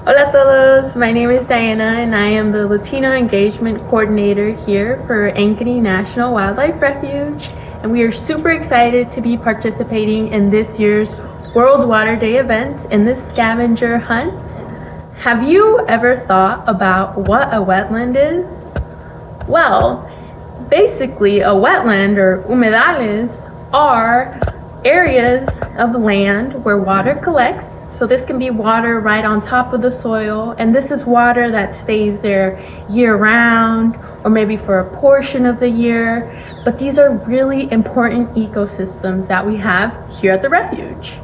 Hola todos, my name is Diana and I am the Latino Engagement Coordinator here for Ankeny National Wildlife Refuge, and we are super excited to be participating in this year's World Water Day event in this scavenger hunt. Have you ever thought about what a wetland is? Well, basically a wetland or humedales are areas of land where water collects. So this can be water right on top of the soil, and this is water that stays there year round or maybe for a portion of the year. But these are really important ecosystems that we have here at the refuge.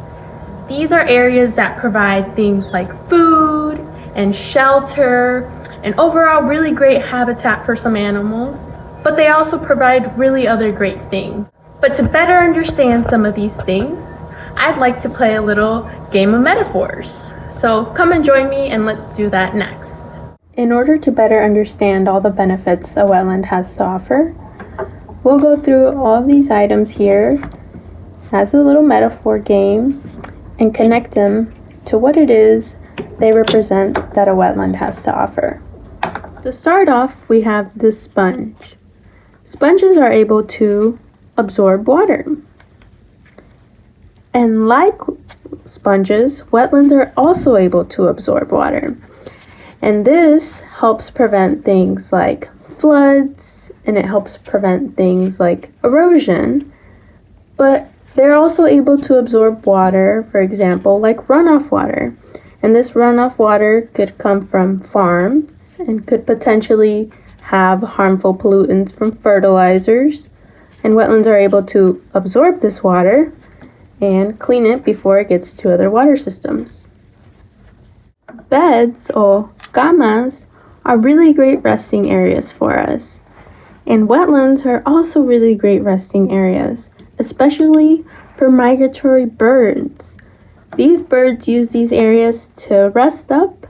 These are areas that provide things like food and shelter and overall really great habitat for some animals, but they also provide really other great things. But to better understand some of these things, I'd like to play a little game of metaphors. So come and join me and let's do that next. In order to better understand all the benefits a wetland has to offer, we'll go through all of these items here as a little metaphor game and connect them to what it is they represent that a wetland has to offer. To start off, we have the sponge. Sponges are able to absorb water. And like sponges, wetlands are also able to absorb water. And this helps prevent things like floods, and it helps prevent things like erosion. But they're also able to absorb water, for example, like runoff water. And this runoff water could come from farms and could potentially have harmful pollutants from fertilizers. And wetlands are able to absorb this water and clean it before it gets to other water systems. Beds or camas are really great resting areas for us. And wetlands are also really great resting areas, especially for migratory birds. These birds use these areas to rest up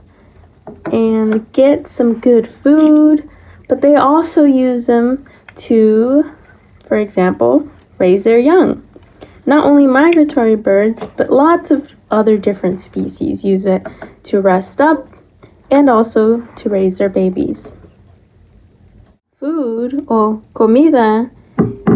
and get some good food, but they also use them to, for example, raise their young. Not only migratory birds, but lots of other different species use it to rest up and also to raise their babies. Food, or comida,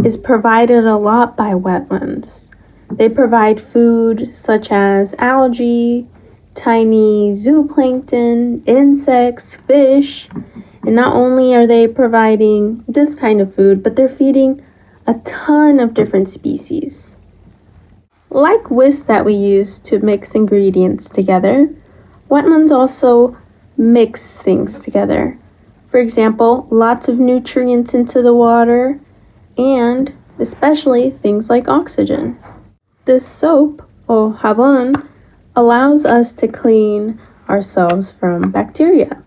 is provided a lot by wetlands. They provide food such as algae, tiny zooplankton, insects, fish, and not only are they providing this kind of food, but they're feeding a ton of different species. Like whisk that we use to mix ingredients together, wetlands also mix things together. For example, lots of nutrients into the water, and especially things like oxygen. This soap, or jabón, allows us to clean ourselves from bacteria.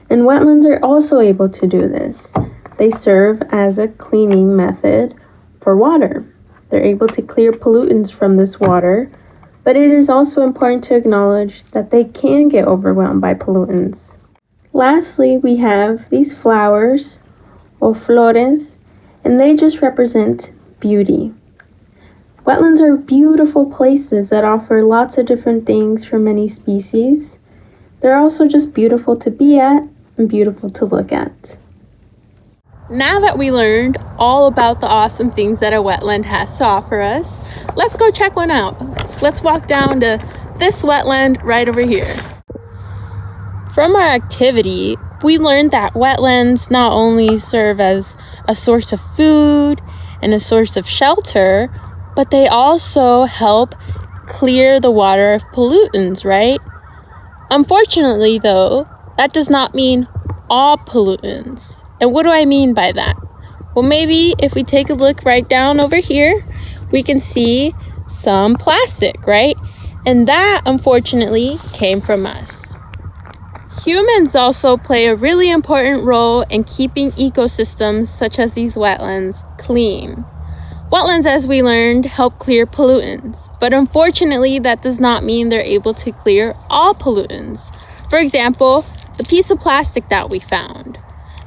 And wetlands are also able to do this. They serve as a cleaning method for water. They're able to clear pollutants from this water, but it is also important to acknowledge that they can get overwhelmed by pollutants. Lastly, we have these flowers, or flores, and they just represent beauty. Wetlands are beautiful places that offer lots of different things for many species. They're also just beautiful to be at and beautiful to look at. Now that we learned all about the awesome things that a wetland has to offer us, let's go check one out. Let's walk down to this wetland right over here. From our activity, we learned that wetlands not only serve as a source of food and a source of shelter, but they also help clear the water of pollutants, right? Unfortunately, though, that does not mean all pollutants. And what do I mean by that? Well, maybe if we take a look right down over here, we can see some plastic, right? And that, unfortunately, came from us. Humans also play a really important role in keeping ecosystems such as these wetlands clean. Wetlands, as we learned, help clear pollutants, but unfortunately, that does not mean they're able to clear all pollutants. For example, the piece of plastic that we found.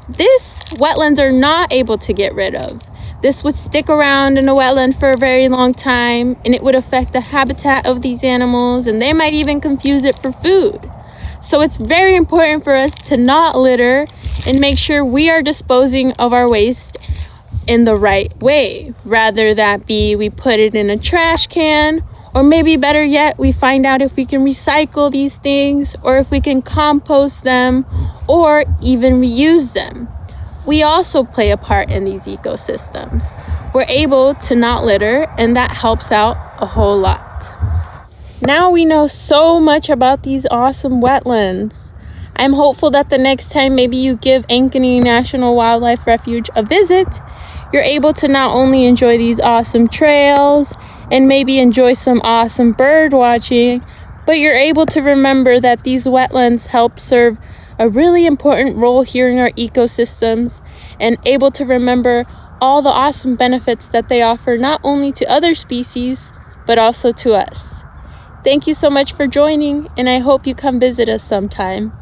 This wetlands are not able to get rid of. This would stick around in a wetland for a very long time, and it would affect the habitat of these animals, and they might even confuse it for food. So it's very important for us to not litter and make sure we are disposing of our waste in the right way. Rather that be we put it in a trash can, or maybe better yet, we find out if we can recycle these things, or if we can compost them, or even reuse them. We also play a part in these ecosystems. We're able to not litter, and that helps out a whole lot. Now we know so much about these awesome wetlands. I'm hopeful that the next time maybe you give Ankeny National Wildlife Refuge a visit, you're able to not only enjoy these awesome trails and maybe enjoy some awesome bird watching, but you're able to remember that these wetlands help serve a really important role here in our ecosystems, and able to remember all the awesome benefits that they offer not only to other species, but also to us. Thank you so much for joining, and I hope you come visit us sometime.